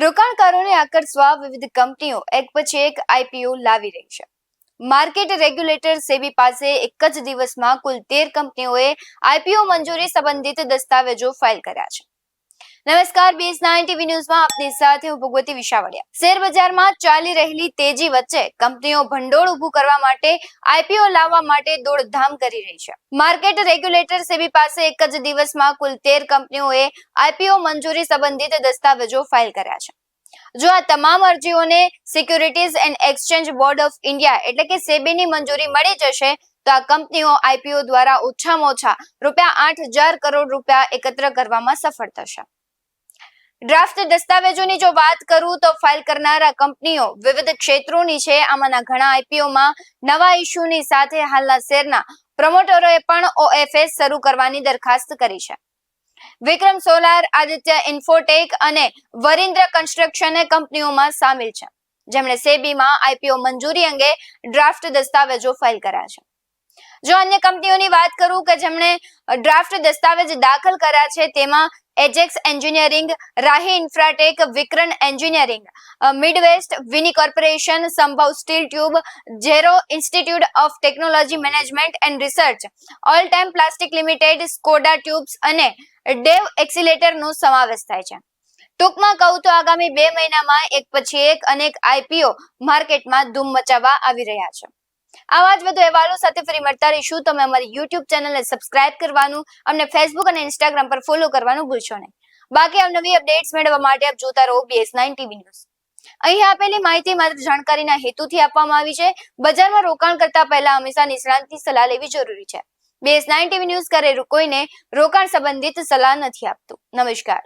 રોકાણકારોને આકર્ષવા વિવિધ કંપનીઓ એક પછી એક આઈપીઓ લાવી રહી છે. માર્કેટ રેગ્યુલેટર સેબી પાસે એક જ દિવસમાં કુલ 13 કંપનીઓએ આઈપીઓ મંજૂરી સંબંધિત દસ્તાવેજો ફાઇલ કર્યા છે. નમસ્કાર, BS9 TV ન્યૂઝમાં આપની સાથે હું ભગવતી વિશાવડિયા. શેર બજારમાં ચાલી રહેલી તેજી વચ્ચે કંપનીઓ ભંડોળ ઊભું કરવા માટે આઈપીઓ લાવવા માટે દોડધામ કરી રહી છે. માર્કેટ રેગ્યુલેટર સેબી પાસે એક જ દિવસમાં કુલ 13 કંપનીઓએ આઈપીઓ મંજૂરી સંબંધિત દસ્તાવેજો ફાઇલ કર્યા છે. જો આ તમામ અરજીઓને securities and exchange board of India એટલે કે સેબીની મંજૂરી મળી જશે તો આ કંપનીઓ આઈપીઓ દ્વારા ઓછામાં ઓછા ₹8,000 કરોડ એકત્ર કરવામાં સફળ થશે. ડ્રાફ્ટ દસ્તાવેજોની જો વાત કરું તો ફાઇલ કરનારા કંપનીઓ વિવિધ ક્ષેત્રોની છે. આમાંના ઘણા આઈપીઓમાં નવા ઇશ્યુની સાથે હાલના શેરના પ્રમોટરોએ પણ ઓએફએસ શરૂ કરવાની દરખાસ્ત કરી છે. વિક્રમ સોલાર, આદિત્ય ઇન્ફોટેક અને વરિન્દ્ર કન્સ્ટ્રક્શન કંપનીઓમાં સામેલ છે, જેમણે સેબીમાં આઈપીઓ મંજૂરી અંગે ડ્રાફ્ટ દસ્તાવેજો ફાઇલ કર્યા છે. જો અન્ય કંપનીઓની વાત કરું કે જેમણે ડ્રાફ્ટ દસ્તાવેજ દાખલ કર્યા છે તેમાં એજેક્સ એન્જિનિયરિંગ, રાહી ઇન્ફ્રાટેક, વિક્રન એન્જિનિયરિંગ, મિડવેસ્ટ, વિની કોર્પોરેશન, સંભવ steel tube, zero institute of technology management and research, all time plastic limited, Skoda tubes અને ડેવ એક્સિલેટરનો સમાવેશ થાય છે. ટૂંકમાં કહું તો આગામી 2 મહિનામાં એક પછી એક અનેક આઈપીઓ માર્કેટમાં ધૂમ મચાવવા આવી રહ્યા છે. આવા જ વધુ અહેવાલો સાથે ફરી મળતા રહીશું. તમે અમારી YouTube ચેનલને સબસ્ક્રાઇબ કરવાનું, અમને Facebook અને Instagram પર ફોલો કરવાનું ભૂલશો નહીં. બાકી અવનવી અપડેટ્સ મેળવવા માટે આપ જોતા રહો BS9 TV ન્યૂઝ. અહીં આપેલી માહિતી માત્ર જાણકારીના હેતુથી આપવામાં આવી છે. બજારમાં રોકાણ કરતા પહેલા હંમેશા નિષ્ણાતની સલાહ લેવી જરૂરી છે. BS9 TV ન્યૂઝ કરે કોઈને રોકાણ સંબંધિત સલાહ નથી આપતું. નમસ્કાર.